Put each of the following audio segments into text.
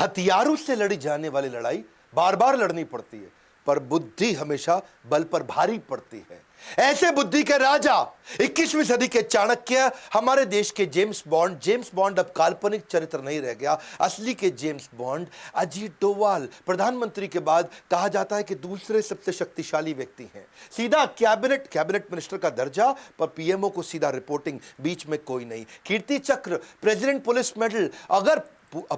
हथियारों से लड़ी जाने वाली लड़ाई बार बार लड़नी पड़ती है, पर बुद्धि हमेशा बल पर भारी पड़ती है। ऐसे बुद्धि के राजा 21वीं सदी के चाणक्य, हमारे देश के जेम्स बॉन्ड अब काल्पनिक चरित्र नहीं रह गया। असली के जेम्स बॉन्ड अजीत डोवाल, प्रधानमंत्री के बाद कहा जाता है कि दूसरे सबसे शक्तिशाली व्यक्ति हैं। सीधा कैबिनेट मिनिस्टर का दर्जा, पर पीएमओ को सीधा रिपोर्टिंग, बीच में कोई नहीं। कीर्ति चक्र, प्रेसिडेंट पुलिस मेडल। अगर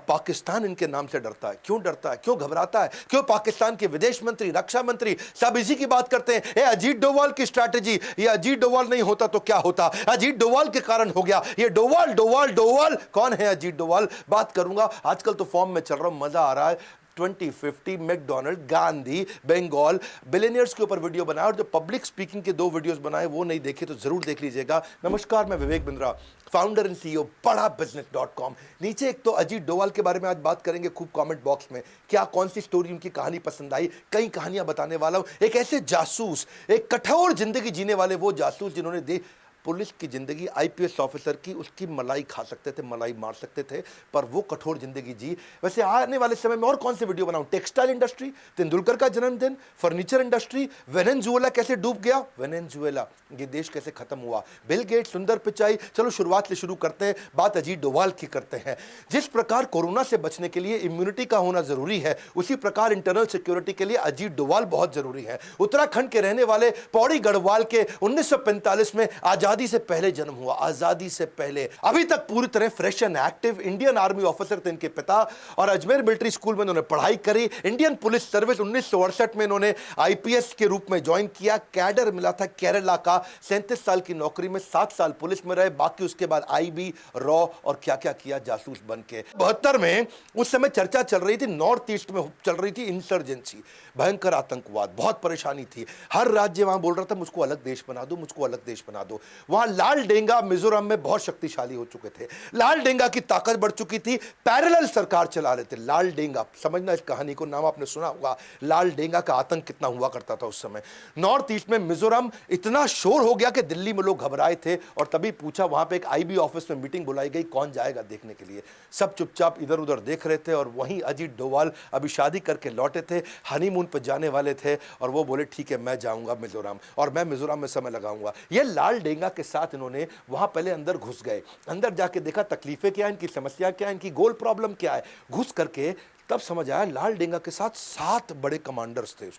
पाकिस्तान इनके नाम से डरता है, क्यों डरता है, क्यों घबराता है, क्यों पाकिस्तान के विदेश मंत्री, रक्षा मंत्री सब इसी की बात करते हैं। ये अजीत डोवाल की स्ट्रैटेजी, ये अजीत डोवाल नहीं होता तो क्या होता, अजीत डोवाल के कारण हो गया ये। डोवाल कौन है अजीत डोवाल, बात करूंगा। आजकल तो फॉर्म में चल रहा हूं, मजा आ रहा है। 2050 मैकडॉनल्ड, गांधी, बंगाल, बिलियनियर्स के ऊपर वीडियो बनाया, और जो पब्लिक स्पीकिंग के 2 वीडियोस बनाए वो नहीं देखे तो जरूर देख लीजिएगा। नमस्कार, मैं Vivek Bindra, founder and CEO बड़ाबिजनेस.com। नीचे एक तो अजीत डोवाल के बारे में आज बात करेंगे खूब कमेंट बॉक्स में, क्या कौन सी स्टोरी उनकी कहानी पसंद आई, कई कहानियां बताने वाला हूं। एक ऐसे जासूस, एक कठोर जिंदगी जीने वाले वो जासूस जिन्होंने पुलिस की जिंदगी, आईपीएस ऑफिसर की, उसकी मलाई खा सकते थे, मलाई मार सकते थे, पर वो कठोर जिंदगी जी। वैसे आने वाले समय में और कौन से वीडियो बनाऊं, टेक्सटाइल इंडस्ट्री, तेंदुलकर का जन्मदिन, फर्नीचर इंडस्ट्री, वेनेजुएला कैसे डूब गया, वेनेजुएला ये देश कैसे खत्म हुआ, बिल गेट, सुंदर पिचाई। चलो शुरुआत से शुरू करते हैं, बात अजीत डोवाल की करते हैं। जिस प्रकार कोरोना से बचने के लिए इम्यूनिटी का होना जरूरी है, उसी प्रकार इंटरनल सिक्योरिटी के लिए अजीत डोवाल बहुत जरूरी है। उत्तराखंड के रहने वाले पौड़ी गढ़वाल के 1945 में आजादी से पहले जन्म हुआ, आजादी से पहले, अभी तक पूरी तरह fresh and active. Indian army officer थे इनके पिता, और अजमेर मिलिट्री स्कूल में इन्होंने पढ़ाई करी। इंडियन पुलिस सर्विस 1968 में इन्होंने आईपीएस के रूप में ज्वाइन किया। कैडर मिला था केरला का, 37 साल की नौकरी में 7 साल पुलिस में रहे, बाकी उसके बाद आईबी, रॉ और क्या क्या किया जासूस बन के। 72 में उस समय चर्चा चल रही थी, नॉर्थ ईस्ट में चल रही थी इंसर्जेंसी, भयंकर आतंकवाद, बहुत परेशानी थी। हर राज्य वहां बोल रहा था मुझको अलग देश बना दो, मुझको अलग देश बना दो। वहां लाल डेंगा मिजोरम में बहुत शक्तिशाली हो चुके थे, लाल डेंगा की ताकत बढ़ चुकी थी, पैरेलल सरकार चला रहे थे। लाल डेंगा, समझना इस कहानी को, नाम आपने सुना होगा, लाल डेंगा का आतंक कितना हुआ करता था उस समय। नॉर्थ ईस्ट में मिजोरम इतना शोर हो गया कि दिल्ली में लोग घबराए थे, और तभी पूछा, वहां पे एक आईबी ऑफिस में मीटिंग बुलाई गई, कौन जाएगा देखने के लिए। सब चुपचाप इधर उधर देख रहे थे, और वहीं अजीत डोवाल अभी शादी करके लौटे थे, हनीमून पर जाने वाले थे, और वो बोले ठीक है मैं जाऊंगा मिजोरम, और मैं मिजोरम में समय लगाऊंगा। ये लाल डेंगा के साथ इन्होंने वहां पहले अंदर घुस गए, अंदर जाके देखा तकलीफें क्या है, इनकी समस्या क्या है, इनकी गोल प्रॉब्लम क्या है। घुस करके तब समझ आया लाल डेंगा के साथ 7 बड़े कमांडर्स थे,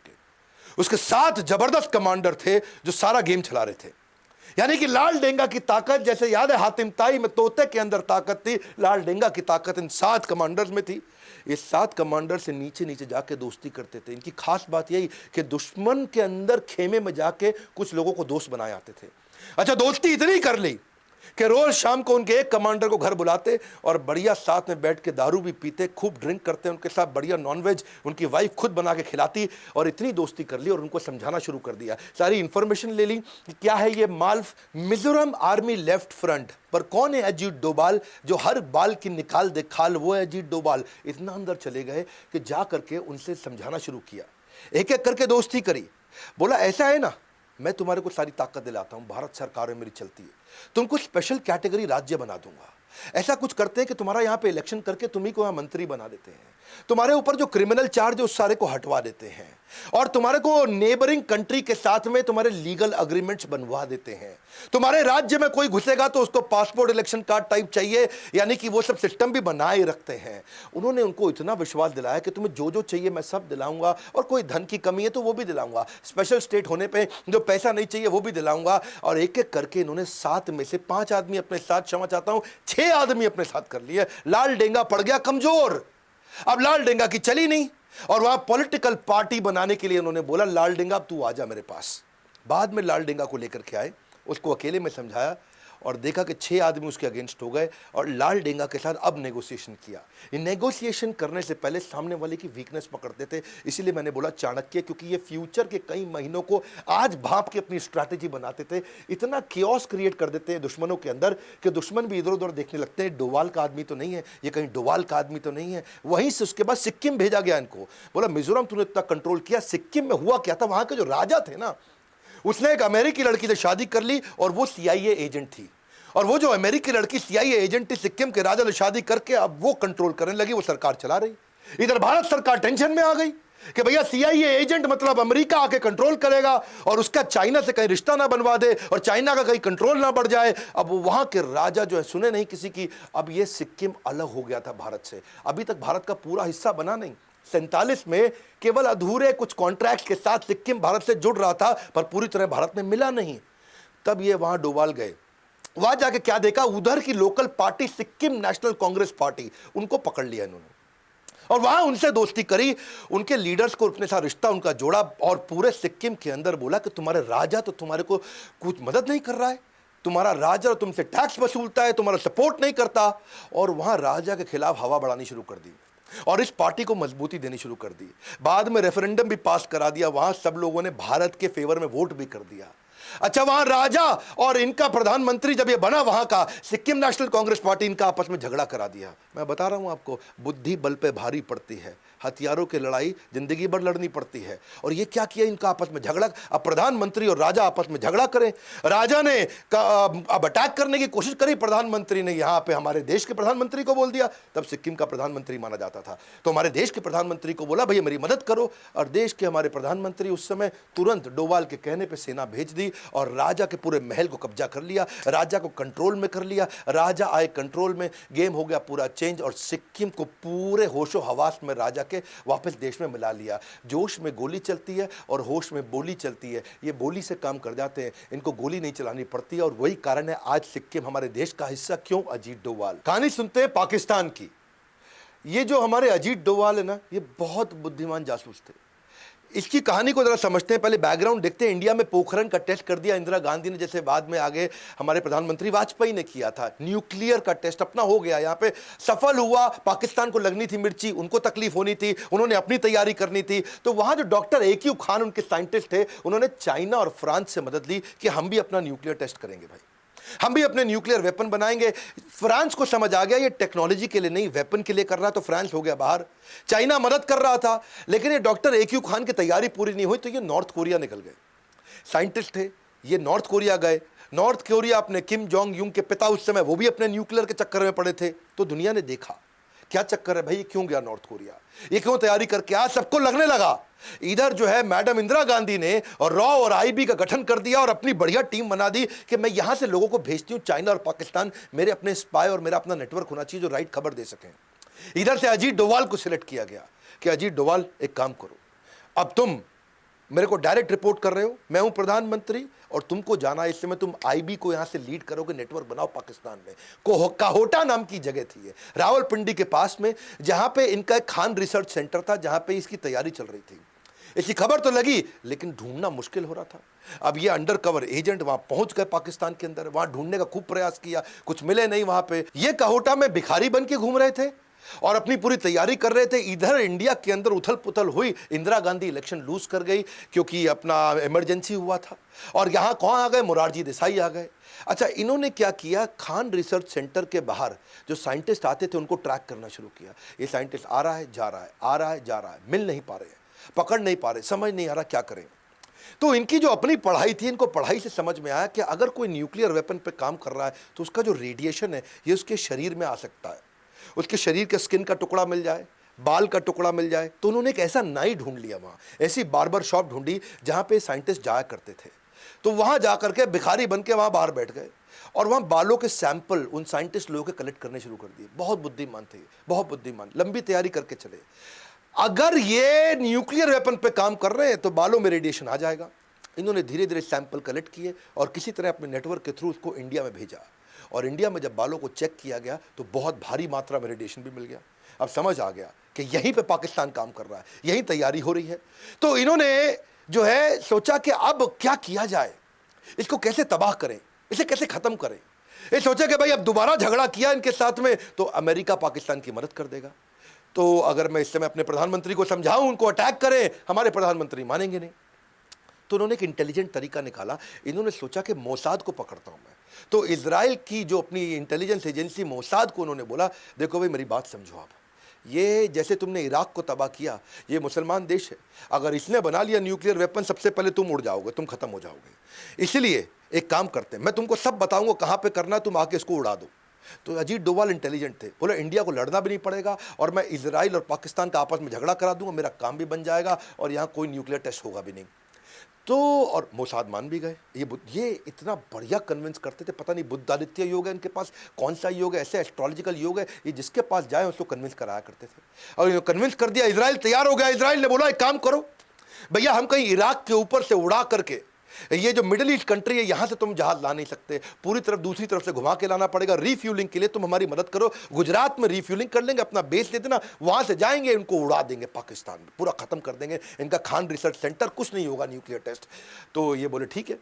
उसके 7 जबरदस्त कमांडर थे जो सारा गेम चला रहे थे। यानी कि लाल डेंगा की ताकत, जैसे याद है हातिम ताई में तोते के अंदर ताकत थी, लाल डेंगा की ताकत इन 7 कमांडर्स में थी। ये 7 कमांडर से नीचे नीचे जाके दोस्ती करते थे। इनकी खास बात यही कि दुश्मन के अंदर खेमे में जाके कुछ लोगों को दोस्त बनाए आते थे। अच्छा, दोस्ती इतनी कर ली कि रोज शाम को उनके एक कमांडर को घर बुलाते, और बढ़िया साथ में बैठ के दारू भी पीते, खूब ड्रिंक करते, उनके साथ बढ़िया नॉनवेज उनकी वाइफ खुद बना के खिलाती, और इतनी दोस्ती कर ली और उनको समझाना शुरू कर दिया। सारी इंफॉर्मेशन ले ली कि क्या है ये माल्फ। मिजोरम आर्मी लेफ्ट फ्रंट पर कौन है अजीत डोवाल, जो हर बाल की निकाल दे खाल, वो है अजीत डोवाल। इतना अंदर चले गए कि जा करके उनसे समझाना शुरू किया, एक एक करके दोस्ती करी। बोला ऐसा है ना, मैं तुम्हारे को सारी ताकत दिलाता हूं, भारत सरकार में मेरी चलती है, तुमको स्पेशल कैटेगरी राज्य बना दूंगा। ऐसा कुछ करते हैं कि तुम्हारा यहां पे इलेक्शन करके तुम्ही को यहां मंत्री बना देते हैं, तुम्हारे ऊपर जो क्रिमिनल चार्ज है उस सारे को हटवा देते हैं, और तुम्हारे को नेबरिंग कंट्री के साथ में तुम्हारे लीगल अग्रीमेंट्स बनवा देते हैं। तुम्हारे राज्य में कोई घुसेगा तो उसको पासपोर्ट इलेक्शन कार्ड टाइप चाहिए, यानी कि वो सब सिस्टम भी बनाए रखते हैं। उन्होंने उनको इतना विश्वास दिलाया कि तुम्हें जो जो चाहिए मैं सब दिलाऊंगा, और कोई धन की कमी है तो वो भी दिलाऊंगा, स्पेशल स्टेट होने पे जो पैसा नहीं चाहिए वो भी दिलाऊंगा। और एक एक करके इन्होंने 7 में से 5 आदमी अपने साथ, क्षमा चाहता हूं 6 आदमी अपने साथ कर लिए। लाल डेंगा पड़ गया कमजोर, अब लाल डेंगा की चली नहीं, और वहां पॉलिटिकल पार्टी बनाने के लिए उन्होंने बोला लाल डेंगा अब तू आजा मेरे पास। बाद में लाल डेंगा को लेकर के आए, उसको अकेले में समझाया, और देखा कि 6 आदमी उसके अगेंस्ट हो गए, और लाल डेंगा के साथ अब नेगोशिएशन किया। ये नेगोशिएशन करने से पहले सामने वाले की वीकनेस पकड़ते थे, इसीलिए मैंने बोला चाणक्य, क्योंकि ये फ्यूचर के कई महीनों को आज भाप के अपनी स्ट्रैटेजी बनाते थे। इतना कियोस क्रिएट कर देते हैं दुश्मनों के अंदर कि दुश्मन भी इधर उधर देखने लगते हैं, डोवाल का आदमी तो नहीं है ये, कहीं डोवाल का आदमी तो नहीं है। वहीं से उसके बाद सिक्किम भेजा गया इनको, बोला मिजोरम तूने इतना कंट्रोल किया, सिक्किम में हुआ क्या था, वहां के जो राजा थे ना, उसने एक अमेरिकी लड़की से शादी कर ली, और वो CIA एजेंट थी, और वो जो अमेरिकी लड़की CIA एजेंट थी, सिक्किम के राजा से शादी करके अब वो कंट्रोल करने लगी, वो सरकार चला रही। इधर भारत सरकार टेंशन में आ गई कि भैया सीआईए एजेंट मतलब अमेरिका आके कंट्रोल करेगा और उसका चाइना से कहीं रिश्ता ना बनवा दे और चाइना का कहीं कंट्रोल ना बढ़ जाए। अब वहां के राजा जो है सुने नहीं किसी की। अब ये सिक्किम अलग हो गया था भारत से, अभी तक भारत का पूरा हिस्सा बना नहीं। 47 में केवल अधूरे कुछ कॉन्ट्रैक्ट के साथ सिक्किम भारत से जुड़ रहा था, पर पूरी तरह भारत में मिला नहीं। तब ये वहां डोवाल गए, वहां जाके क्या देखा, उधर की local party Sikkim national Congress party, उनको पकड़ लिया इन्होंने और वहां उनसे दोस्ती करी, उनके लीडर्स को अपने साथ रिश्ता उनका जोड़ा और पूरे सिक्किम के अंदर बोला कि तुम्हारे राजा तो तुम्हारे को कुछ मदद नहीं कर रहा है, तुम्हारा राजा तुमसे टैक्स वसूलता है, तुम्हारा सपोर्ट नहीं करता। और वहां राजा के खिलाफ हवा बढ़ानी शुरू कर दी और इस पार्टी को मजबूती देनी शुरू कर दी। बाद में रेफरेंडम भी पास करा दिया, वहां सब लोगों ने भारत के फेवर में वोट भी कर दिया। अच्छा, वहां राजा और इनका प्रधानमंत्री जब ये बना वहां का सिक्किम नेशनल कांग्रेस पार्टी, इनका आपस में झगड़ा करा दिया। मैं बता रहा हूं आपको, बुद्धि बल पे भारी पड़ती है, हथियारों की लड़ाई जिंदगी भर लड़नी पड़ती है। और ये क्या किया, इनका आपस में झगड़ा। अब प्रधानमंत्री और राजा आपस में झगड़ा करें, राजा ने अब अटैक करने की कोशिश करी, प्रधानमंत्री ने यहां पे हमारे देश के प्रधानमंत्री को बोल दिया। तब सिक्किम का प्रधानमंत्री माना जाता था, तो हमारे देश के प्रधानमंत्री को बोला भैया मेरी मदद करो। और देश के हमारे प्रधानमंत्री उस समय तुरंत डोवाल के कहने पर सेना भेज दी और राजा के पूरे महल को कब्जा कर लिया, राजा को कंट्रोल में कर लिया। राजा आए कंट्रोल में, गेम हो गया पूरा चेंज और सिक्किम को पूरे होशो हवास में राजा के वापस देश में मिला लिया। जोश में गोली चलती है और होश में बोली चलती है, ये बोली से काम कर जाते हैं, इनको गोली नहीं चलानी पड़ती है। और वही कारण है आज सिक्किम हमारे देश का हिस्सा क्यों। अजीत डोवाल। कहानी सुनते हैं पाकिस्तान की। ये जो हमारे अजीत डोवाल है ना, ये बहुत बुद्धिमान जासूस थे। इसकी कहानी को जरा समझते हैं, पहले बैकग्राउंड देखते हैं। इंडिया में पोखरण का टेस्ट कर दिया इंदिरा गांधी ने, जैसे बाद में आगे हमारे प्रधानमंत्री वाजपेयी ने किया था। न्यूक्लियर का टेस्ट अपना हो गया, यहाँ पे सफल हुआ। पाकिस्तान को लगनी थी मिर्ची, उनको तकलीफ होनी थी, उन्होंने अपनी तैयारी करनी थी। तो वहां जो डॉक्टर AQ खान उनके साइंटिस्ट थे, उन्होंने चाइना और फ्रांस से मदद ली कि हम भी अपना न्यूक्लियर टेस्ट करेंगे भाई, हम भी अपने न्यूक्लियर वेपन बनाएंगे। फ्रांस को समझ आ गया ये टेक्नोलॉजी के लिए नहीं वेपन के लिए कर रहा, तो फ्रांस हो गया बाहर। चाइना मदद कर रहा था, लेकिन ये डॉक्टर AQ खान की तैयारी पूरी नहीं हुई, तो ये नॉर्थ कोरिया निकल गए। साइंटिस्ट थे ये, नॉर्थ कोरिया गए। नॉर्थ कोरिया अपने किम जोंग यूंग के पिता उस समय, वो भी अपने न्यूक्लियर के चक्कर में पड़े थे। तो दुनिया ने देखा क्या चक्कर है भाई, ये क्यों गया नॉर्थ कोरिया, ये क्यों तैयारी करके। आज सबको लगने लगा इधर जो है मैडम इंदिरा गांधी ने और रॉ और IB का गठन कर दिया और अपनी बढ़िया टीम बना दी कि मैं यहां से लोगों को भेजती हूं चाइना और पाकिस्तान, मेरे अपने स्पाई और मेरा अपना नेटवर्क होना चाहिए जो राइट खबर दे सकें। इधर से अजीत डोवाल को सिलेक्ट किया गया कि अजीत डोवाल एक काम करो, अब तुम मेरे को डायरेक्ट रिपोर्ट कर रहे हो, मैं हूं प्रधानमंत्री और तुमको जाना है, इस समय तुम IB को यहां से लीड करोगे, नेटवर्क बनाओ पाकिस्तान में। काहोटा नाम की जगह थी ये, रावलपिंडी के पास में, जहां पे इनका एक खान रिसर्च सेंटर था, जहां पे इसकी तैयारी चल रही थी। इसकी खबर तो लगी लेकिन ढूंढना मुश्किल हो रहा था। अब ये अंडर कवर एजेंट वहां पहुंच गए पाकिस्तान के अंदर, वहां ढूंढने का खूब प्रयास किया, कुछ मिले नहीं वहां पे। ये काहोटा में भिखारी बन के घूम रहे थे और अपनी पूरी तैयारी कर रहे थे। इधर इंडिया के अंदर उथल पुथल हुई, इंदिरा गांधी इलेक्शन लूज कर गई क्योंकि अपना इमरजेंसी हुआ था। और यहां कौन आ गए, मोरारजी देसाई आ गए। अच्छा, इन्होंने क्या किया, खान रिसर्च सेंटर के बाहर जो साइंटिस्ट आते थे उनको ट्रैक करना शुरू किया। ये साइंटिस्ट आ रहा है जा रहा है, आ रहा है जा रहा है, मिल नहीं पा रहे हैं, पकड़ नहीं पा रहे, समझ नहीं आ रहा क्या करें। तो इनकी जो अपनी पढ़ाई थी, इनको पढ़ाई से समझ में आया कि अगर कोई न्यूक्लियर वेपन पे काम कर रहा है तो उसका जो रेडिएशन है ये उसके शरीर में आ सकता है, उसके शरीर के स्किन का टुकड़ा मिल जाए, बाल का टुकड़ा मिल जाए। तो उन्होंने एक ऐसा नाई ढूंढ लिया, वहाँ ऐसी बार्बर शॉप ढूंढी जहाँ पे साइंटिस्ट जाया करते थे। तो वहाँ जा करके भिखारी बन के वहाँ बाहर बैठ गए और वहाँ बालों के सैंपल उन साइंटिस्ट लोगों के कलेक्ट करने शुरू कर दिए। बहुत बुद्धिमान थे, बहुत बुद्धिमान, लंबी तैयारी करके चले। अगर ये न्यूक्लियर वेपन पे काम कर रहे हैं तो बालों में रेडिएशन आ जाएगा। इन्होंने धीरे धीरे सैंपल कलेक्ट किए और किसी तरह अपने नेटवर्क के थ्रू उसको इंडिया में भेजा। और इंडिया में जब बालों को चेक किया गया तो बहुत भारी मात्रा में रेडिएशन भी मिल गया। अब समझ आ गया कि यहीं पे पाकिस्तान काम कर रहा है, यहीं तैयारी हो रही है। तो इन्होंने जो है सोचा कि अब क्या किया जाए, इसको कैसे तबाह करें, इसे कैसे खत्म करें। ये सोचा कि भाई अब दोबारा झगड़ा किया इनके साथ में तो अमेरिका पाकिस्तान की मदद कर देगा। तो अगर मैं इस समय अपने प्रधानमंत्री को समझाऊं उनको अटैक करें, हमारे प्रधानमंत्री मानेंगे नहीं। तो उन्होंने एक इंटेलिजेंट तरीका निकाला। इन्होंने सोचा कि मोसाद को पकड़ता हूं मैं। तो इजराइल की जो अपनी इंटेलिजेंस एजेंसी मोसाद को उन्होंने बोला, देखो भाई मेरी बात समझो आप, ये जैसे तुमने इराक को तबाह किया, ये मुसलमान देश है, अगर इसने बना लिया न्यूक्लियर वेपन सबसे पहले तुम उड़ जाओगे, तुम खत्म हो जाओगे। इसलिए एक काम करते हैं, मैं तुमको सब बताऊंगा कहां पे करना, तुम आके इसको उड़ा दो। तो अजीत डोभाल इंटेलिजेंट थे, बोले इंडिया को लड़ना भी नहीं पड़ेगा और मैं इजराइल और पाकिस्तान का आपस में झगड़ा करा दूंगा, मेरा काम भी बन जाएगा और यहाँ कोई न्यूक्लियर टेस्ट होगा भी नहीं। तो और मोसाद मान भी गए। ये इतना बढ़िया कन्विंस करते थे, पता नहीं बुद्धादित्य योग है इनके पास, कौन सा योग है, ऐसे एस्ट्रोलॉजिकल योग है, ये जिसके पास जाए उसको कन्विंस कराया करते थे। और कन्विंस कर दिया, इजराइल तैयार हो गया। इजराइल ने बोला एक काम करो भैया, हम कहीं इराक के ऊपर से उड़ा करके, ये जो मिडिल ईस्ट कंट्री है यहां से तुम जहाज ला नहीं सकते, पूरी तरफ दूसरी तरफ से घुमा के लाना पड़ेगा, रीफ्यूलिंग के लिए तुम हमारी मदद करो, गुजरात में रीफ्यूलिंग कर लेंगे, अपना बेस दे देना, वहां से जाएंगे, इनको उड़ा देंगे पाकिस्तान में, पूरा खत्म कर देंगे इनका खान रिसर्च सेंटर, कुछ नहीं होगा न्यूक्लियर टेस्ट। तो ये बोले ठीक है।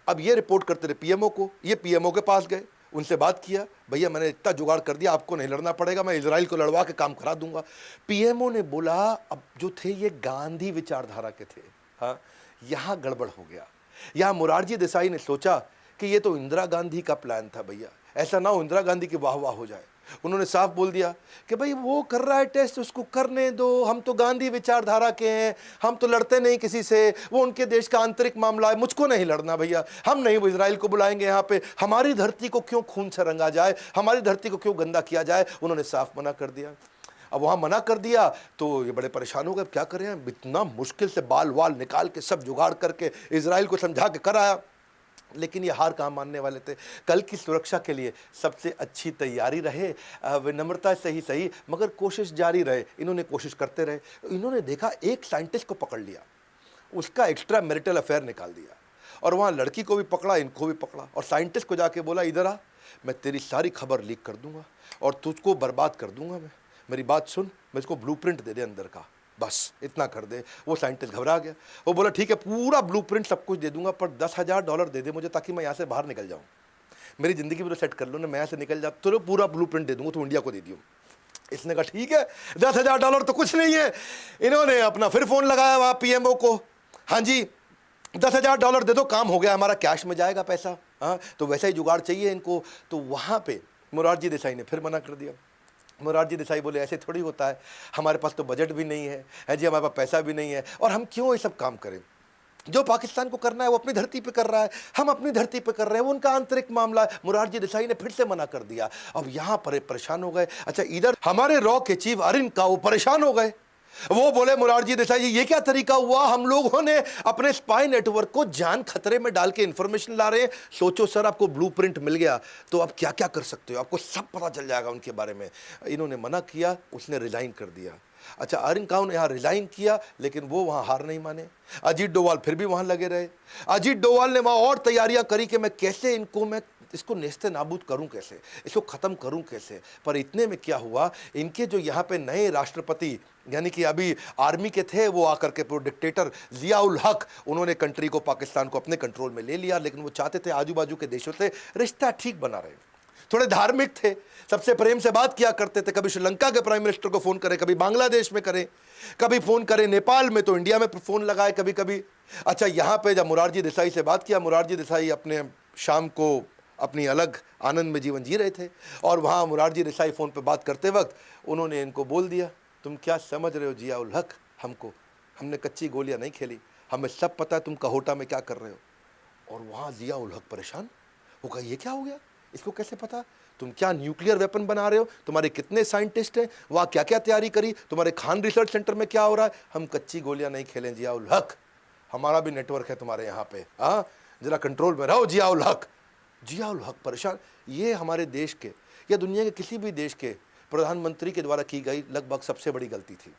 अब ये रिपोर्ट करते रहे पीएमओ को, ये पीएमओ के पास गए, उनसे बात किया, भैया मैंने इतना जुगाड़ कर दिया, आपको नहीं लड़ना पड़ेगा, मैं इजराइल को लड़वा के काम करा दूंगा। पीएमओ ने बोला, अब जो थे ये गांधी विचारधारा के थे, हाँ यहां गड़बड़ हो गया। यहां मोरारजी देसाई ने सोचा कि ये तो इंदिरा गांधी का प्लान था भैया, ऐसा ना हो इंदिरा गांधी की वाह वाह हो जाए। उन्होंने साफ बोल दिया कि भाई वो कर रहा है टेस्ट, उसको करने दो, हम तो गांधी विचारधारा के हैं, हम तो लड़ते नहीं किसी से, वो उनके देश का आंतरिक मामला है, मुझको नहीं लड़ना भैया, हम नहीं वो इजराइल को बुलाएंगे यहाँ पे, हमारी धरती को क्यों खून से रंगा जाए, हमारी धरती को क्यों गंदा किया जाए। उन्होंने साफ मना कर दिया। अब वहाँ मना कर दिया तो ये बड़े परेशान हो गए, क्या कर रहे हैं, इतना मुश्किल से बाल वाल निकाल के सब जुगाड़ करके इजराइल को समझा के कराया, लेकिन ये हार कहाँ मानने वाले थे। कल की सुरक्षा के लिए सबसे अच्छी तैयारी रहे, विनम्रता से ही सही मगर कोशिश जारी रहे। इन्होंने कोशिश करते रहे। इन्होंने देखा एक साइंटिस्ट को पकड़ लिया, उसका एक्स्ट्रा मैरिटल अफेयर निकाल दिया और वहाँ लड़की को भी पकड़ा, इनको भी पकड़ा और साइंटिस्ट को जाके बोला इधर आ, मैं तेरी सारी खबर लीक कर दूंगा और तुझको बर्बाद कर दूंगा, मैं मेरी बात सुन, मैं इसको ब्लूप्रिंट दे दे अंदर का, बस इतना कर दे। वो साइंटिस्ट घबरा गया, वो बोला ठीक है पूरा ब्लूप्रिंट सब कुछ दे दूंगा पर $10,000 दे दे मुझे, ताकि मैं यहाँ से बाहर निकल जाऊँ, मेरी ज़िंदगी भी तो सेट कर लो ना, मैं यहाँ से निकल जाता तो पूरा ब्लूप्रिंट दे दूंगा, तो इंडिया को दे दियो। इसने कहा ठीक है, $10,000 तो कुछ नहीं है। इन्होंने अपना फिर फ़ोन लगाया वहाँ पीएमओ को, हाँ जी $10,000 दे दो, काम हो गया हमारा, कैश में जाएगा पैसा, हाँ तो वैसा ही जुगाड़ चाहिए इनको। तो वहाँ पर मोरारजी देसाई ने फिर मना कर दिया। मोरारजी देसाई बोले ऐसे थोड़ी होता है, हमारे पास तो बजट भी नहीं है जी, हमारे पास पैसा भी नहीं है, और हम क्यों ये सब काम करें, जो पाकिस्तान को करना है वो अपनी धरती पे कर रहा है, हम अपनी धरती पे कर रहे हैं, वो उनका आंतरिक मामला है। मोरारजी देसाई ने फिर से मना कर दिया। अब यहाँ पर परेशान हो गए। अच्छा इधर हमारे रॉ के चीफ अरिन का वो परेशान हो गए, वो बोले मोरारजी देसाई जी ये क्या तरीका हुआ, हम लोगों ने अपने स्पाई नेटवर्क को जान खतरे में डाल के इंफॉर्मेशन ला रहे हैं, सोचो सर आपको ब्लूप्रिंट मिल गया तो आप क्या क्या कर सकते हो, आपको सब पता चल जाएगा उनके बारे में। इन्होंने मना किया, उसने रिजाइन कर दिया। अच्छा अरिन खान ने यहाँ रिजाइन किया, लेकिन वो वहाँ हार नहीं माने। अजीत डोभाल फिर भी वहाँ लगे रहे। अजीत डोभाल ने वहाँ और तैयारियां करी कि मैं कैसे मैं इसको नेस्ते नाबूद करूं, कैसे इसको ख़त्म करूं कैसे। पर इतने में क्या हुआ, इनके जो यहाँ पे नए राष्ट्रपति यानी कि अभी आर्मी के थे, वो आकर के पूरे डिक्टेटर जिया उल हक, उन्होंने कंट्री को, पाकिस्तान को अपने कंट्रोल में ले लिया। लेकिन वो चाहते थे आजू बाजू के देशों से रिश्ता ठीक बना रहे, थोड़े धार्मिक थे, सबसे प्रेम से बात किया करते थे, कभी श्रीलंका के प्राइम मिनिस्टर को फ़ोन करें, कभी बांग्लादेश में करें, कभी फ़ोन करें नेपाल में, तो इंडिया में फ़ोन लगाए कभी कभी। अच्छा यहाँ पे जब मोरारजी देसाई से बात किया, मोरारजी देसाई अपने शाम को अपनी अलग आनंद में जीवन जी रहे थे, और वहाँ मोरारजी देसाई फ़ोन पे बात करते वक्त उन्होंने इनको बोल दिया, तुम क्या समझ रहे हो जिया उल हक, हमने कच्ची गोलियाँ नहीं खेली, हमें सब पता है तुम कहोटा में क्या कर रहे हो। और वहाँ जिया उल हक परेशान, वो कहा ये क्या हो गया, इसको कैसे पता, तुम क्या न्यूक्लियर वेपन बना रहे हो, तुम्हारे कितने साइंटिस्ट हैं, वहाँ क्या क्या तैयारी करी, तुम्हारे खान रिसर्च सेंटर में क्या हो रहा है। हम कच्ची गोलियाँ नहीं खेलें जिया उल हक, हमारा भी नेटवर्क है तुम्हारे यहाँ पे, हाँ जरा कंट्रोल में रहो जिया उल हक। जिया उल हक परेशान। ये हमारे देश के या दुनिया के किसी भी देश के प्रधानमंत्री के द्वारा की गई लगभग सबसे बड़ी गलती थी।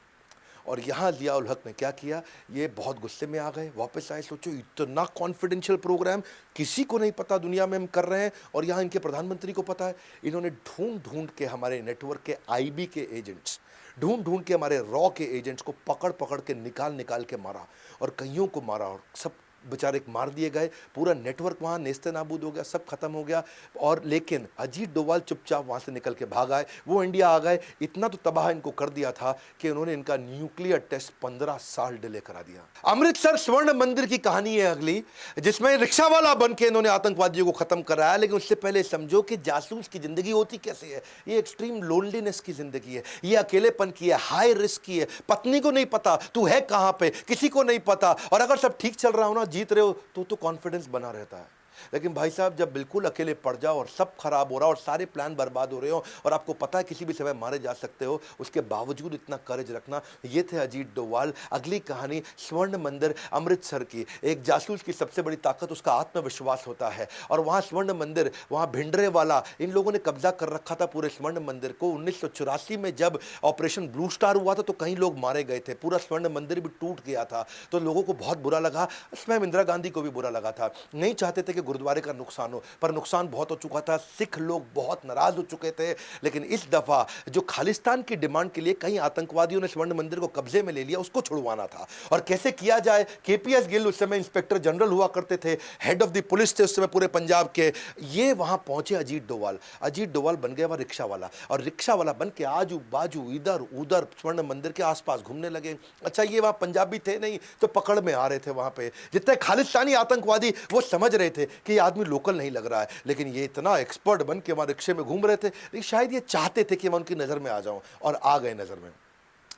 और यहाँ जिया उल हक ने क्या किया, ये बहुत गुस्से में आ गए, वापस आए। सोचो इतना कॉन्फिडेंशियल प्रोग्राम किसी को नहीं पता दुनिया में हम कर रहे हैं, और यहाँ इनके प्रधानमंत्री को पता है। इन्होंने ढूंढ ढूंढ के हमारे नेटवर्क के आईबी के एजेंट्स, ढूंढ ढूंढ के हमारे रॉ के एजेंट्स को पकड़ पकड़ के निकाल के मारा, और कईयों को मारा, और सब बेचारे मार दिए गए, पूरा नेटवर्क वहाँ नेस्ते नाबूद हो गया, सब खत्म हो गया। और लेकिन अजीत डोभाल चुपचाप वहाँ से निकल के भाग आए, वो इंडिया आ गए। इतना तो तबाह इनको कर दिया था कि उन्होंने इनका न्यूक्लियर टेस्ट 15 साल डिले करा दिया। अमृतसर स्वर्ण मंदिर की कहानी है अगली, जिसमें रिक्शा वाला बन के इन्होंने आतंकवादियों को खत्म कराया। लेकिन उससे पहले समझो कि जासूस की जिंदगी होती कैसे है। ये एक्सट्रीम लोनलीनेस की जिंदगी है, ये अकेलेपन की है, हाई रिस्क की है। पत्नी को नहीं पता तू है कहाँ पे, किसी को नहीं पता, और अगर सब ठीक चल रहा हो ना, जीत रहे हो, तो कॉन्फिडेंस बना रहता है। लेकिन भाई साहब जब बिल्कुल अकेले पड़ जाओ और सब खराब हो रहा और सारे प्लान बर्बाद हो रहे हो और आपको पता है किसी भी समय मारे जा सकते हो, उसके बावजूद इतना करेज रखना, ये थे अजीत डोभाल। अगली कहानी स्वर्ण मंदिर अमृतसर की। एक जासूस की सबसे बड़ी ताकत उसका आत्मविश्वास होता है, और वहां स्वर्ण मंदिर, वहां भिंडरेवाला, इन लोगों ने कब्जा कर रखा था पूरे स्वर्ण मंदिर को। 1984 में जब ऑपरेशन ब्लू स्टार हुआ था तो कई लोग मारे गए थे, पूरा स्वर्ण मंदिर भी टूट गया था, तो लोगों को बहुत बुरा लगा, स्वयं इंदिरा गांधी को भी बुरा लगा था। नहीं चाहते थे कि गुरुद्वारे का नुकसान हो, पर नुकसान बहुत हो चुका था, सिख लोग बहुत नाराज हो चुके थे। लेकिन इस दफा जो खालिस्तान की डिमांड के लिए कई आतंकवादियों ने स्वर्ण मंदिर को कब्जे में ले लिया, उसको छुड़वाना था। और कैसे किया जाए? केपीएस गिल उस समय इंस्पेक्टर जनरल हुआ करते थे, हेड ऑफ द पुलिस थे उस समय पूरे पंजाब के। ये वहां पहुंचे अजीत डोभाल। अजीत डोभाल बन गया वहां रिक्शा वाला, और रिक्शा वाला बन के आजू बाजू इधर उधर स्वर्ण मंदिर के आसपास घूमने लगे। अच्छा, ये वहां पंजाबी थे नहीं तो पकड़ में आ रहे थे। वहां पे जितने खालिस्तानी आतंकवादी, वो समझ रहे थे कि ये आदमी लोकल नहीं लग रहा है, लेकिन ये इतना एक्सपर्ट बन के वहां रिक्शे में घूम रहे थे, लेकिन शायद ये चाहते थे कि मैं उनकी नजर में आ जाऊं, और आ गए नजर में।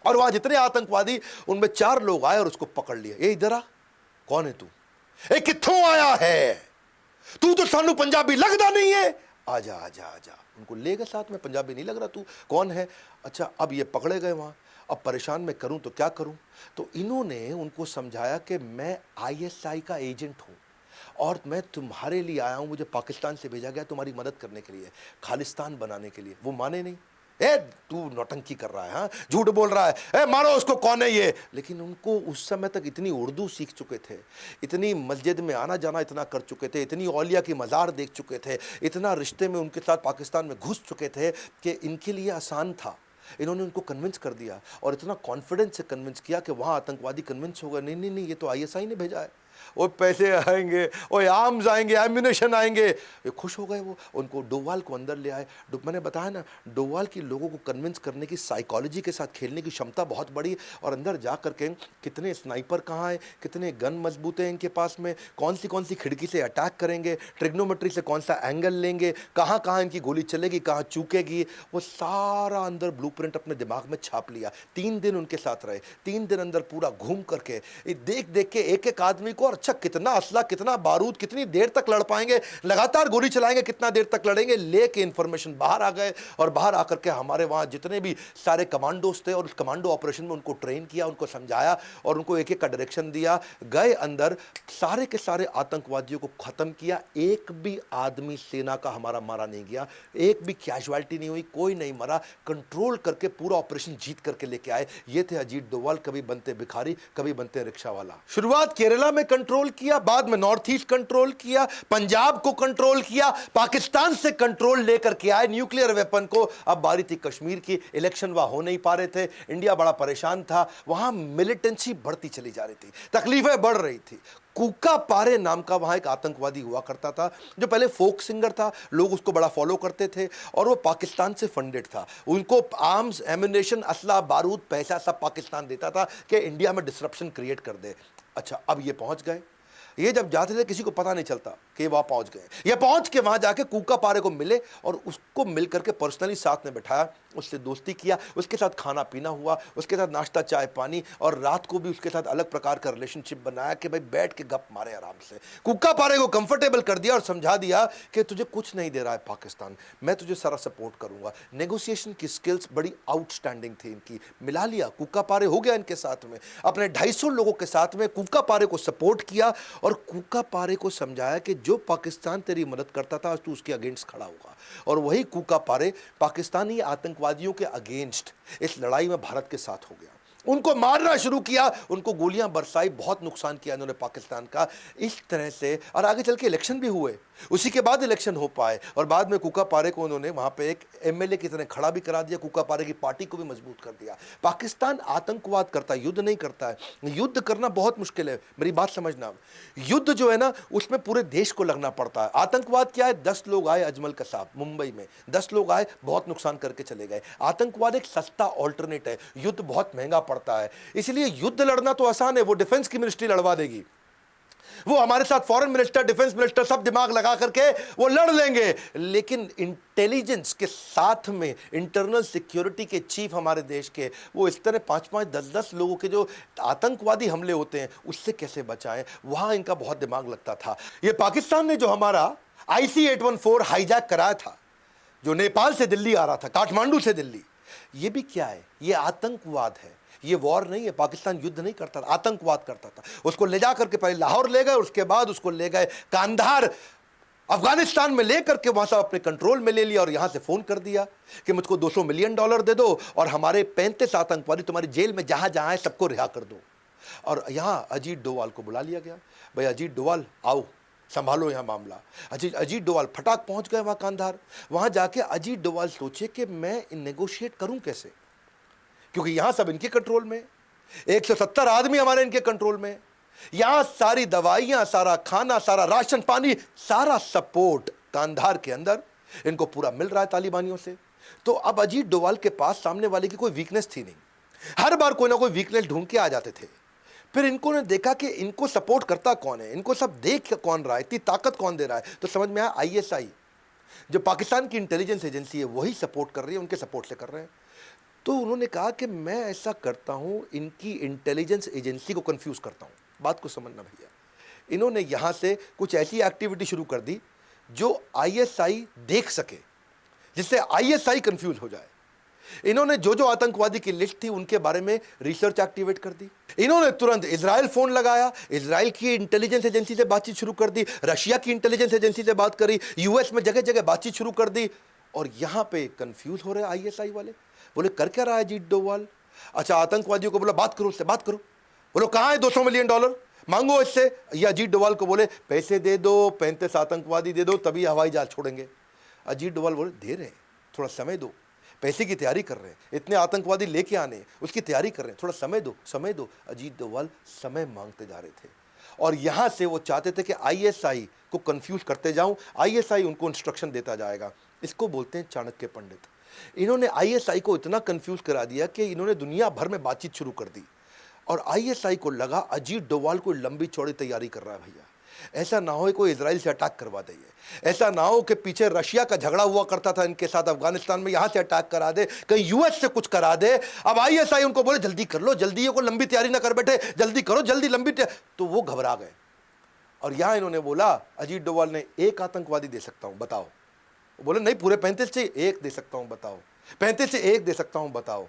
और वहां जितने आतंकवादी, उनमें 4 लोग आए और उसको पकड़ लिया। ये इधर आ, कौन है तू? ए कित्थों आया है तू? तो सानू पंजाबी लगदा नहीं है, आजा आजा आजा। उनको ले गए साथ में, पंजाबी नहीं लग रहा, तू कौन है? अच्छा, अब ये पकड़े गए वहां। अब परेशान मैं करूं तो क्या करूं? तो इन्होंने उनको समझाया कि मैं आईएसआई का एजेंट हूं और मैं तुम्हारे लिए आया हूं, मुझे पाकिस्तान से भेजा गया तुम्हारी मदद करने के लिए, खालिस्तान बनाने के लिए। वो माने नहीं। ए तू नौटंकी कर रहा है, हाँ झूठ बोल रहा है, ए मारो उसको, कौन है ये? लेकिन उनको उस समय तक इतनी उर्दू सीख चुके थे, इतनी मस्जिद में आना जाना इतना कर चुके थे, इतनी औलिया की मज़ार देख चुके थे, इतना रिश्ते में उनके साथ पाकिस्तान में घुस चुके थे कि इनके लिए आसान था। इन्होंने उनको कन्विंस कर दिया, और इतना कॉन्फिडेंस से कन्विंस किया कि वहाँ आतंकवादी कन्विंस हो गए, नहीं नहीं नहीं, ये तो आईएसआई ने भेजा है, वो पैसे आएंगे, वो आर्म्स आएंगे, एम्यूनेशन आएंगे। ये खुश हो गए। वो उनको डोभाल को अंदर ले आए। मैंने बताया ना, डोभाल की लोगों को कन्विंस करने की, साइकोलॉजी के साथ खेलने की क्षमता बहुत बड़ी। और अंदर जा करके कितने स्नाइपर कहाँ हैं, कितने गन मजबूत हैं इनके पास में, कौन सी खिड़की से अटैक करेंगे, ट्रिग्नोमेट्री से कौन सा एंगल लेंगे, कहाँ कहाँ इनकी गोली चलेगी, कहाँ चूकेगी, वो सारा अंदर ब्लूप्रिंट अपने दिमाग में छाप लिया। 3 दिन उनके साथ रहे, 3 दिन अंदर पूरा घूम करके देख देख के एक एक आदमी को, अच्छा कितना असला, कितना बारूद, कितनी देर तक लड़ पाएंगे, लगातार गोली चलाएंगे, कितना देर तक लड़ेंगे, लेके इंफॉर्मेशन बाहर आ गए। और बाहर आकर के हमारे वहां जितने भी सारे कमांडोज थे, और उस कमांडो ऑपरेशन में उनको ट्रेन किया, उनको समझाया और उनको एक एक का डायरेक्शन दिया। गए अंदर, सारे के सारे आतंकवादियों को खत्म किया। एक भी आदमी सेना का हमारा मारा नहीं गया, एक भी कैजुअलिटी नहीं हुई, कोई नहीं मरा। कंट्रोल करके पूरा ऑपरेशन जीत करके लेके आए। ये थे अजीत डोभाल, कभी बनते भिखारी, कभी बनते रिक्शा वाला। शुरुआत केरला में कंट्रोल किया, बाद में नॉर्थ ईस्ट कंट्रोल किया, पंजाब को कंट्रोल किया, पाकिस्तान से कंट्रोल लेकर के आए न्यूक्लियर वेपन को। अब बारी थी कश्मीर की। इलेक्शन वहां हो नहीं पा रहे थे, इंडिया बड़ा परेशान था, वहां मिलिटेंसी बढ़ती चली जा रही थी, तकलीफें बढ़ रही थी। कूका पारे नाम का वहां एक आतंकवादी हुआ करता था, जो पहले फोक सिंगर था, लोग उसको बड़ा फॉलो करते थे, और वो पाकिस्तान से फंडेड था। उनको आर्म्स, एम्यूनेशन, असला, बारूद, पैसा सब पाकिस्तान देता था कि इंडिया में डिसरप्शन क्रिएट कर दे। अच्छा, अब ये पहुंच गए। ये जब जाते थे किसी को पता नहीं चलता कि वहां पहुंच गए। ये पहुंच के वहां जाके कूका पारे को मिले और उसको मिल करके पर्सनली साथ में बैठाया, उससे दोस्ती किया, उसके साथ खाना पीना हुआ, उसके साथ नाश्ता चाय पानी, और रात को भी उसके साथ अलग प्रकार का रिलेशनशिप बनाया कि भाई बैठ के गप मारे आराम से। कूका पारे को कंफर्टेबल कर दिया और समझा दिया कि तुझे कुछ नहीं दे रहा है पाकिस्तान, मैं तुझे सारा सपोर्ट करूंगा। नेगोशिएशन की स्किल्स बड़ी आउटस्टैंडिंग थी इनकी। मिला लिया, कूका पारे हो गया इनके साथ में, अपने 250 लोगों के साथ में कूका पारे को सपोर्ट किया, और कूका पारे को समझाया कि जो पाकिस्तान तेरी मदद करता था, आज तू उसके अगेंस्ट खड़ा होगा। और वही कूका पारे पाकिस्तानी आतंकवादियों के अगेंस्ट इस लड़ाई में भारत के साथ हो गया। उनको मारना शुरू किया, उनको गोलियां बरसाई, बहुत नुकसान किया इन्होंने पाकिस्तान का। इस तरह से, और आगे चल के इलेक्शन भी हुए, उसी के बाद इलेक्शन हो पाए, और बाद में कूका पारे को उन्होंने वहां पे एक एमएलए की तरह खड़ा भी करा दिया, कूका पारे की पार्टी को भी मजबूत कर दिया। पाकिस्तान आतंकवाद करता है, युद्ध नहीं करता है। युद्ध करना बहुत मुश्किल है, मेरी बात समझना। युद्ध जो है ना, उसमें पूरे देश को लगना पड़ता है। आतंकवाद क्या है? 10 लोग आए अजमल कसाब मुंबई में, 10 लोग आए, बहुत नुकसान करके चले गए। आतंकवाद एक सस्ता ऑल्टरनेट है, युद्ध बहुत महंगा पड़ता है। इसलिए युद्ध लड़ना तो आसान है, वो डिफेंस की मिनिस्ट्री लड़वा देगी। वो हमारे साथ फॉरेन मिनिस्टर, डिफेंस मिनिस्टर सब दिमाग लगा करके वो लड़ लेंगे, लेकिन इंटेलिजेंस के साथ में इंटरनल सिक्योरिटी के चीफ हमारे देश के, वो इस तरह 5-5, 10-10 लोगों के जो आतंकवादी हमले होते हैं उससे कैसे बचाएं, वहां इनका बहुत दिमाग लगता था। ये पाकिस्तान ने जो हमारा IC-814 हाईजैक कराया था, जो नेपाल से दिल्ली आ रहा था, काठमांडू से दिल्ली, ये भी क्या है? ये आतंकवाद है। ये वॉर नहीं है, पाकिस्तान युद्ध नहीं करता था, आतंकवाद करता था। उसको ले जाकर के पहले लाहौर ले गए, उसके बाद उसको ले गए कांधार अफगानिस्तान में लेकर के वहां से अपने कंट्रोल में ले लिया और यहां से फोन कर दिया कि मुझको $200 मिलियन दे दो और हमारे 35 आतंकवादी तुम्हारी जेल में जहां जहां है सबको रिहा कर दो। और यहां अजीत डोवाल को बुला लिया गया, भाई अजीत डोवाल आओ, संभालो यहां मामला। अजीत डोवाल फटाक पहुंच गए वहां कांधार। वहां जाके अजीत डोवाल सोचे कि मैं नेगोशिएट करूं कैसे, क्योंकि यहां सब इनके कंट्रोल में, 170 आदमी हमारे इनके कंट्रोल में, यहां सारी दवाइयां, सारा खाना, सारा राशन पानी, सारा सपोर्ट कांधार के अंदर इनको पूरा मिल रहा है तालिबानियों से। तो अब अजीत डोवाल के पास सामने वाले की कोई वीकनेस थी नहीं, हर बार कोई ना कोई वीकनेस ढूंढ के आ जाते थे। फिर इनको ने देखा कि इनको सपोर्ट करता कौन है, इनको सब देख कौन रहा है, इतनी ताकत कौन दे रहा है, तो समझ में आया ISI जो पाकिस्तान की इंटेलिजेंस एजेंसी है वही सपोर्ट कर रही है, उनके सपोर्ट से कर रहे हैं। तो उन्होंने कहा कि मैं ऐसा करता हूं, इनकी इंटेलिजेंस एजेंसी को कंफ्यूज करता हूं। बात को समझना भैया, इन्होंने यहां से कुछ ऐसी एक्टिविटी शुरू कर दी जो ISI देख सके, जिससे ISI कंफ्यूज हो जाए। इन्होंने जो जो आतंकवादी की लिस्ट थी उनके बारे में रिसर्च एक्टिवेट कर दी। इन्होंने तुरंत इजराइल फोन लगाया, इजराइल की इंटेलिजेंस एजेंसी से बातचीत शुरू कर दी, रशिया की इंटेलिजेंस एजेंसी से बात करी, US में जगह जगह बातचीत शुरू कर दी। और यहां पे कंफ्यूज हो रहे ISI वाले, बोले कर क्या रहा है अजीत डोवाल? अच्छा, आतंकवादियों को बोला बात करो, उससे बात करो। बोलो कहां है $200 मिलियन मांगो इससे। ये अजीत डोवाल को बोले पैसे दे दो, 35 आतंकवादी दे दो, तभी हवाई जहाज छोड़ेंगे। अजीत डोवाल बोले दे रहे हैं, थोड़ा समय दो, पैसे की तैयारी कर रहे हैं, इतने आतंकवादी लेके आने, उसकी तैयारी कर रहे हैं, थोड़ा समय दो, समय दो। अजीत डोवाल समय मांगते जा रहे थे और यहां से वो चाहते थे कि ISI को कंफ्यूज करते जाऊं, ISI उनको इंस्ट्रक्शन देता जाएगा। इसको बोलते हैं चाणक्य पंडित। इन्होंने ISI को इतना कंफ्यूज करा दिया कि इन्होंने दुनिया भर में बातचीत शुरू कर दी और ISI को लगा अजीत डोवाल कोई लंबी चौड़ी तैयारी कर रहा है भैया, ऐसा ना हो कोई इजराइल से अटैक करवा दे, ऐसा ना हो कि पीछे रशिया का झगड़ा हुआ करता था इनके साथ अफगानिस्तान में, यहां से अटैक करा दे, कहीं US से कुछ करा दे। अब ISI उनको बोले जल्दी कर लो, जल्दी, को लंबी तैयारी ना कर बैठे, जल्दी करो, जल्दी लंबी तो वो घबरा गए। और यहां इन्होंने बोला, अजीत डोवाल ने, एक आतंकवादी दे सकता हूं, बताओ। वो बोले नहीं, पूरे 35 से एक दे सकता हूं, बताओ। 35 से एक दे सकता हूं, बताओ।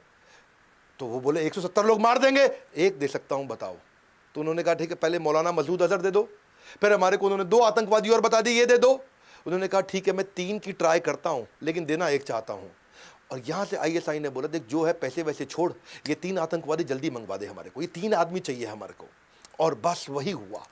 तो वो बोले 170 लोग मार देंगे, एक दे सकता हूं, बताओ। तो उन्होंने कहा ठीक है, पहले मौलाना मसूद अजहर दे दो। फिर हमारे को उन्होंने 2 आतंकवादी और बता दी, ये दे दो। उन्होंने कहा ठीक है, मैं 3 की ट्राई करता हूं, लेकिन देना एक चाहता हूं। और यहां से ISI ने बोला देख, जो है पैसे वैसे छोड़, ये 3 आतंकवादी जल्दी मंगवा दे हमारे को, ये 3 आदमी चाहिए हमारे को। और बस वही हुआ,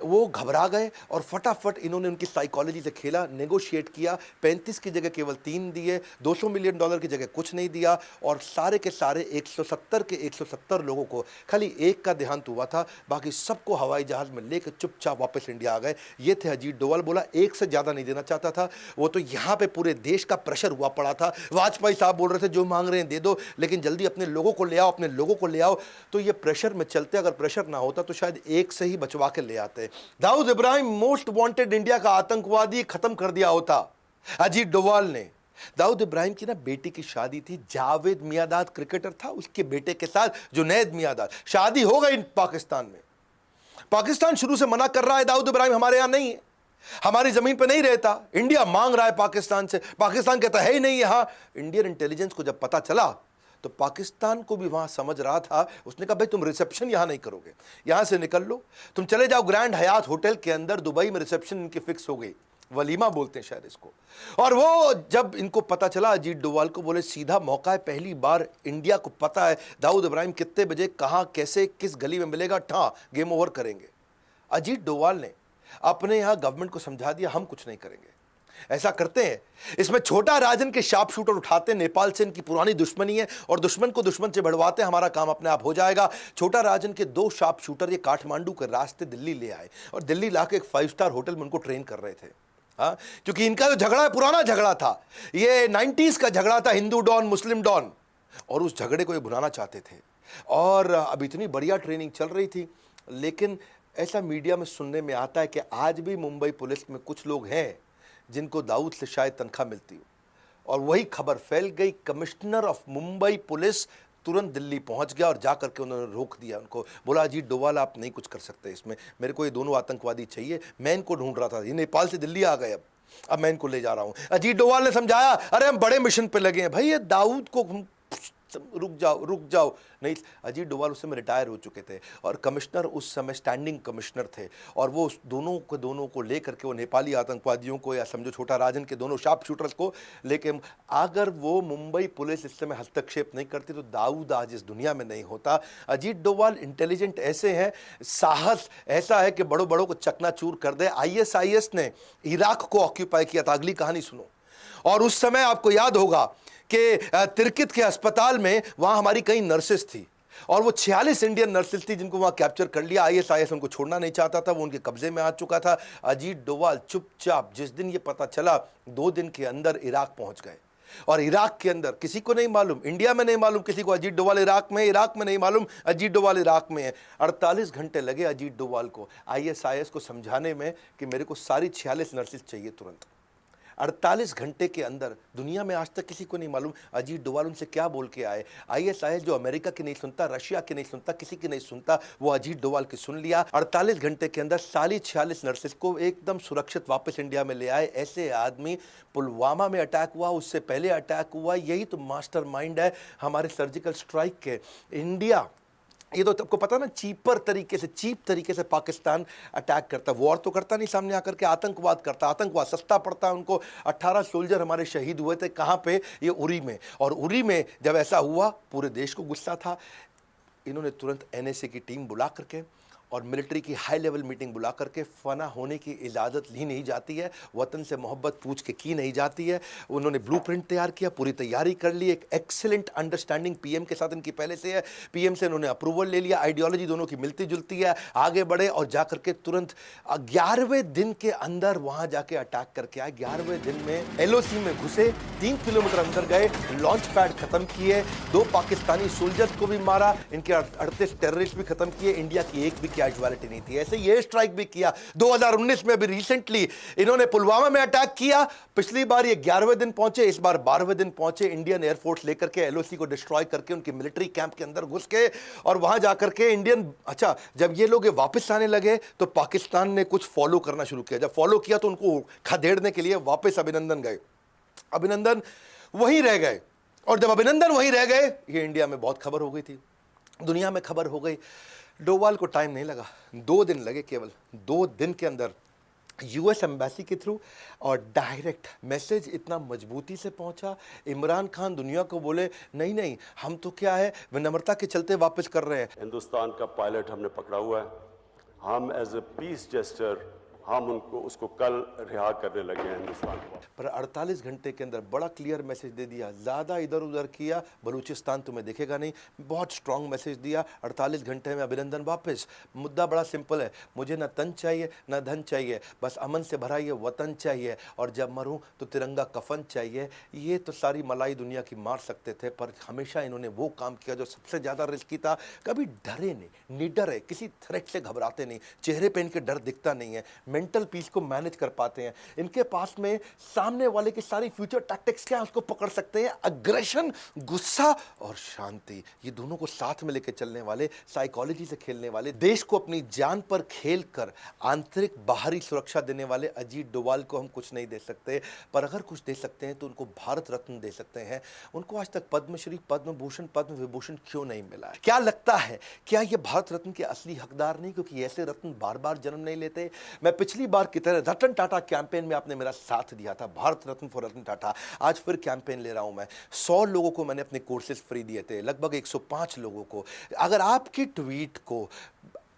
वो घबरा गए और फटाफट इन्होंने उनकी साइकोलॉजी से खेला, नेगोशिएट किया। 35 की जगह केवल 3 दिए, $200 मिलियन की जगह कुछ नहीं दिया। और सारे के सारे 170 के 170 लोगों को खाली एक का देहांत हुआ था, बाकी सबको हवाई जहाज में लेकर चुपचाप वापस इंडिया आ गए। ये थे अजीत डोवाल। बोला एक से ज़्यादा नहीं देना चाहता था वो, तो यहाँ पे पूरे देश का प्रेशर हुआ पड़ा था। वाजपेयी साहब बोल रहे थे जो मांग रहे हैं दे दो, लेकिन जल्दी अपने लोगों को ले आओ, अपने लोगों को ले आओ। तो ये प्रेशर में चलते, अगर प्रेशर ना होता तो शायद एक से ही बचवा के ले आते। Dawood Ibrahim most wanted India का आतंकवादी खत्म कर दिया होता अजीत डोवाल ने। दाऊद इब्राहिम की ना बेटी की शादी थी, जावेद मियांदाद क्रिकेटर था, उसके बेटे के साथ जुनैद मियांदाद। शादी हो गई पाकिस्तान में। पाकिस्तान शुरू से मना कर रहा है दाऊद इब्राहिम हमारे यहां नहीं है, हमारी जमीन पे नहीं रहता। इंडिया मांग रहा है पाकिस्तान से, पाकिस्तान कहता है ही नहीं यहां। इंडियन इंटेलिजेंस को जब पता चला तो पाकिस्तान को भी वहां समझ रहा था, उसने कहा भाई तुम रिसेप्शन यहां नहीं करोगे, यहां से निकल लो, तुम चले जाओ ग्रैंड हयात होटल के अंदर, दुबई में रिसेप्शन इनकी फिक्स हो गई, वलीमा बोलते हैं शायद इसको। और वो जब इनको पता चला अजीत डोवाल को, बोले सीधा मौका है, पहली बार इंडिया को पता है दाऊद इब्राहिम कितने बजे, कहां, कैसे, किस गली में मिलेगा, ठा गेम ओवर करेंगे। अजीत डोवाल ने अपने यहां गवर्नमेंट को समझा दिया हम कुछ नहीं करेंगे, ऐसा करते हैं, इसमें छोटा राजन के शार्प शूटर उठाते, नेपाल से इनकी पुरानी दुश्मनी है और दुश्मन को दुश्मन से बढ़वाते, हमारा काम अपने आप हो जाएगा। छोटा राजन के 2 शार्प शूटर ये काठमांडू के रास्ते दिल्ली ले आए और दिल्ली लाके एक 5 स्टार होटल में उनको ट्रेन कर रहे थे। हाँ, क्योंकि इनका जो झगड़ा है पुराना झगड़ा था, ये 90s का झगड़ा था, हिंदू डॉन मुस्लिम डॉन, और उस झगड़े को ये भुनाना चाहते थे। और अब इतनी बढ़िया ट्रेनिंग चल रही थी, लेकिन ऐसा मीडिया में सुनने में आता है कि आज भी मुंबई पुलिस में कुछ लोग हैं जिनको दाऊद से शायद तनख्वाह मिलती हो, और वही खबर फैल गई। कमिश्नर ऑफ मुंबई पुलिस तुरंत दिल्ली पहुंच गया और जाकर के उन्होंने रोक दिया उनको, बोला अजीत डोवाल आप नहीं कुछ कर सकते इसमें, मेरे को ये दोनों आतंकवादी चाहिए, मैं इनको ढूंढ रहा था, ये नेपाल से दिल्ली आ गए, अब मैं इनको ले जा रहा हूं। अजीत डोवाल ने समझाया अरे हम बड़े मिशन पे लगे हैं भाई, ये दाऊद को रुक जाओ नहीं। अजीत डोवाल उस समय रिटायर हो चुके थे और कमिश्नर उस समय स्टैंडिंग कमिश्नर थे, और वो उस दोनों को लेकर के वो नेपाली आतंकवादियों को या समझो छोटा राजन के दोनों शार्प शूटर्स को लेके, अगर वो मुंबई पुलिस इस समय हस्तक्षेप नहीं करती तो दाऊद आज इस दुनिया में नहीं होता। अजीत डोवाल इंटेलिजेंट ऐसे हैं, साहस ऐसा है कि बड़ों बड़ों को चकनाचूर कर दे। आईएसआईएस ने इराक को ऑक्यूपाई किया था, अगली कहानी सुनो। और उस समय आपको याद होगा कि तिरकित के अस्पताल में वहां हमारी कई नर्सेस थी, और वो 46 इंडियन नर्सेस थी जिनको वहां कैप्चर कर लिया। आईएसआईएस उनको छोड़ना नहीं चाहता था, वो उनके कब्जे में आ चुका था। अजीत डोवाल चुपचाप, जिस दिन ये पता चला 2 दिन के अंदर इराक पहुंच गए, और इराक के अंदर किसी को नहीं मालूम, इंडिया में नहीं मालूम किसी को अजीत डोवाल इराक में नहीं मालूम अजीत डोवाल इराक में है। 48 घंटे लगे अजीत डोवाल को आईएसआईएस को समझाने में कि मेरे को सारी 46 नर्सेस चाहिए तुरंत। 48 घंटे के अंदर, दुनिया में आज तक किसी को नहीं मालूम अजीत डोवाल उनसे क्या बोल के आए। आईएसआईएस जो अमेरिका की नहीं सुनता, रशिया की नहीं सुनता, किसी की नहीं सुनता, वो अजीत डोवाल की सुन लिया। 48 घंटे के अंदर सारी 46 नर्सेस को एकदम सुरक्षित वापस इंडिया में ले आए। ऐसे आदमी, पुलवामा में अटैक हुआ, उससे पहले अटैक हुआ, यही तो मास्टरमाइंड है हमारे सर्जिकल स्ट्राइक के। इंडिया, ये तो आपको पता ना, चीप तरीके से पाकिस्तान अटैक करता, वॉर तो करता नहीं सामने आकर के, आतंकवाद करता, आतंकवाद सस्ता पड़ता है उनको। 18 सोल्जर हमारे शहीद हुए थे, कहाँ पे, ये उरी में। और उरी में जब ऐसा हुआ पूरे देश को गुस्सा था, इन्होंने तुरंत एनएसए की टीम बुला करके और मिलिट्री की हाई लेवल मीटिंग बुला करके, फना होने की इजाज़त ली नहीं जाती है, वतन से मोहब्बत पूछ के की नहीं जाती है। उन्होंने ब्लूप्रिंट तैयार किया, पूरी तैयारी कर ली, एक एक्सीलेंट अंडरस्टैंडिंग पीएम के साथ इनकी पहले से है, पीएम से इन्होंने अप्रूवल ले लिया, आइडियोलॉजी दोनों की मिलती जुलती है, आगे बढ़े और जाकर के तुरंत 11वें दिन के अंदर वहां जाके अटैक करके आए। 11वें दिन में एलओसी में घुसे, 3 किलोमीटर अंदर गए, लॉन्च पैड खत्म किए, 2 पाकिस्तानी सोल्जर्स को भी मारा, इनके 38 टेररिस्ट भी खत्म किए, इंडिया की एक भी कैजुअलिटी नहीं थी। ऐसे ये स्ट्राइक भी किया 2019 में, अभी रिसेंटली इन्होंने पुलवामा में अटैक किया। पिछली बार ये 11वें दिन पहुंचे, इस बार 12वें दिन पहुंचे, इंडियन एयरफोर्स लेकर के एलओसी को डिस्ट्रॉय करके उनकी मिलिट्री कैंप के अंदर घुस के, और वहां जाकर के इंडियन, अच्छा जब ये लोग वापस आने लगे तो पाकिस्तान ने कुछ फॉलो करना शुरू किया। जब फॉलो किया तो उनको खदेड़ने के लिए वापस अभिनंदन गए, अभिनंदन वहीं रह गए, और जब अभिनंदन वहीं रह गए, ये इंडिया में बहुत खबर हो गई थी, दुनिया में खबर हो गई। डोवाल को टाइम नहीं लगा, 2 दिन लगे, केवल 2 दिन के अंदर यूएस एम्बेसी के थ्रू और डायरेक्ट मैसेज इतना मजबूती से पहुंचा। इमरान खान दुनिया को बोले नहीं नहीं, हम तो क्या है विनम्रता के चलते वापस कर रहे हैं। हिंदुस्तान का पायलट हमने पकड़ा हुआ है, हम एज ए पीस जेस्टर हम उसको कल रिहा करने लगे हैं हिंदुस्तान को। पर 48 घंटे के अंदर बड़ा क्लियर मैसेज दे दिया, ज़्यादा इधर उधर किया, बलूचिस्तान तुम्हें दिखेगा नहीं, बहुत स्ट्रांग मैसेज दिया। 48 घंटे में अभिनंदन वापस। मुद्दा बड़ा सिंपल है, मुझे ना तन चाहिए ना धन चाहिए, बस अमन से भरा ये वतन चाहिए, और जब मरूं तो तिरंगा कफन चाहिए। ये तो सारी मलाई दुनिया की मार सकते थे, पर हमेशा इन्होंने वो काम किया जो सबसे ज़्यादा रिस्की था। कभी डरे नहीं, निडर है, किसी थ्रेट से घबराते नहीं, चेहरे पे इनके डर दिखता नहीं है, मेंटल पीस को मैनेज कर पाते हैं। इनके पास में सामने वाले की सारी फ्यूचर टैक्टिक्स क्या है उसको पकड़ सकते हैं, अग्रेशन, गुस्सा और शांति, ये दोनों को साथ में लेकर चलने वाले, साइकोलॉजी से खेलने वाले, देश को अपनी जान पर खेल कर आंतरिक बाहरी सुरक्षा देने वाले अजीत डोवाल को हम कुछ नहीं दे सकते, पर अगर कुछ दे सकते हैं तो उनको भारत रत्न दे सकते हैं। उनको आज तक पद्मश्री, पद्म भूषण, पद्म विभूषण क्यों नहीं मिला है? क्या लगता है, क्या ये भारत रत्न के असली हकदार नहीं, क्योंकि ऐसे रत्न बार बार जन्म नहीं लेते? मैं पिछली बार की तरह रतन टाटा कैंपेन में आपने मेरा साथ दिया था, भारत रत्न फॉर रतन टाटा, आज फिर कैंपेन ले रहा हूं मैं। 100 लोगों को मैंने अपने कोर्सेज फ्री दिए थे, लगभग 105 लोगों को। अगर आपकी ट्वीट को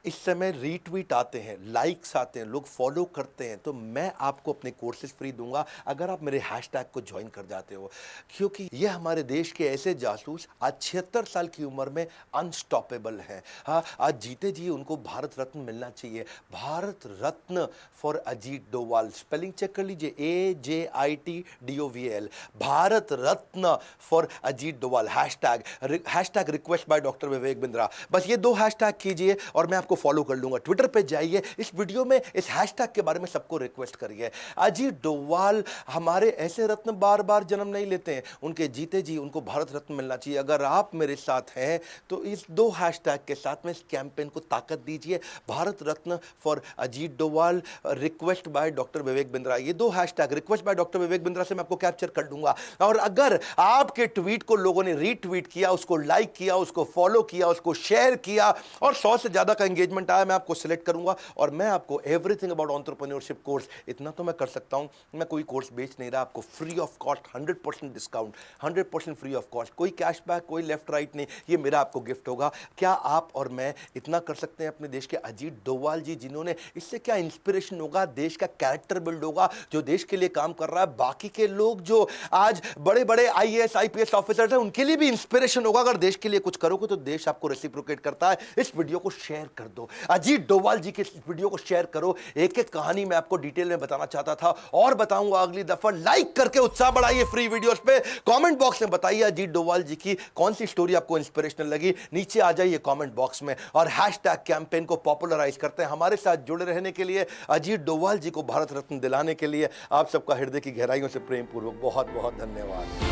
इस समय रीट्वीट आते हैं, लाइक्स आते हैं, लोग फॉलो करते हैं, तो मैं आपको अपने कोर्सेज फ्री दूंगा अगर आप मेरे हैशटैग को ज्वाइन कर जाते हो। क्योंकि ये हमारे देश के ऐसे जासूस आज 76 साल की उम्र में अनस्टॉपेबल हैं। हाँ, आज जीते जी उनको भारत रत्न मिलना चाहिए। Bharat Ratna for Ajit Doval, spelling check कर लीजिए, AJITDOVAL, Bharat Ratna for Ajit Doval, hashtag request by doctor Vivek Bindra. बस ये 2 हैशटैग कीजिए और मैं आपको आपको फॉलो कर लूंगा। ट्विटर पे जाइए, इस वीडियो में इस हैशटैग के बारे में सबको रिक्वेस्ट करिए। अजीत डोभाल हमारे ऐसे रत्न बार बार जन्म नहीं लेते हैं, उनके जीते जी उनको भारत रत्न मिलना चाहिए। अगर आप मेरे साथ हैं तो इस 2 हैशटैग के साथ में इस कैंपेन को ताकत दीजिए। Bharat Ratna for Ajit Doval, request by doctor Vivek Bindra. ये 2 hashtag request by doctor Vivek Bindra से मैं आपको कैप्चर कर दूंगा। और अगर आपके ट्वीट को लोगों ने रीट्वीट किया, उसको लाइक किया, उसको फॉलो किया, उसको शेयर किया और 100 से ज्यादा का एंगेजमेंट आया, मैं आपको सिलेक्ट करूंगा और मैं आपको एवरीथिंग अबाउट एंटरप्रेन्योरशिप कोर्स, इतना तो मैं कर सकता हूं, मैं कोई कोर्स बेच नहीं रहा, आपको free of cost 100% discount, 100% free of cost, कोई कैशबैक, कोई लेफ्ट राइट नहीं, ये मेरा आपको गिफ्ट होगा। क्या आप और मैं इतना कर सकते हैं अपने देश के अजीत डोभाल जी, जिन्होंने, इससे क्या इंस्पिरेशन होगा, देश का कैरेक्टर बिल्ड होगा, जो देश के लिए काम कर रहा है। बाकी के लोग जो आज बड़े बड़े आईएएस आईपीएस ऑफिसर्स हैं, उनके लिए भी इंस्पिरेशन होगा। अगर देश के लिए कुछ करोगे तो देश आपको रेसिप्रोकेट करता है। इस वीडियो को शेयर कर दो, अजीत डोभाल जी के इस वीडियो को शेयर करो। एक एक कहानी मैं आपको डिटेल में बताना चाहता था और बताऊंगा अगली दफा। लाइक करके उत्साह बढ़ाइए फ्री वीडियोस पे। कमेंट बॉक्स में बताइए अजीत डोभाल जी की कौन सी स्टोरी आपको इंस्पिरेशनल लगी, नीचे आ जाइए कमेंट बॉक्स में और हैशटैग कैंपेन को पॉपुलराइज करते हैं। हमारे साथ जुड़े रहने के लिए, अजीत डोभाल जी को भारत रत्न दिलाने के लिए आप सबका हृदय की गहराइयों से प्रेम पूर्वक बहुत बहुत धन्यवाद।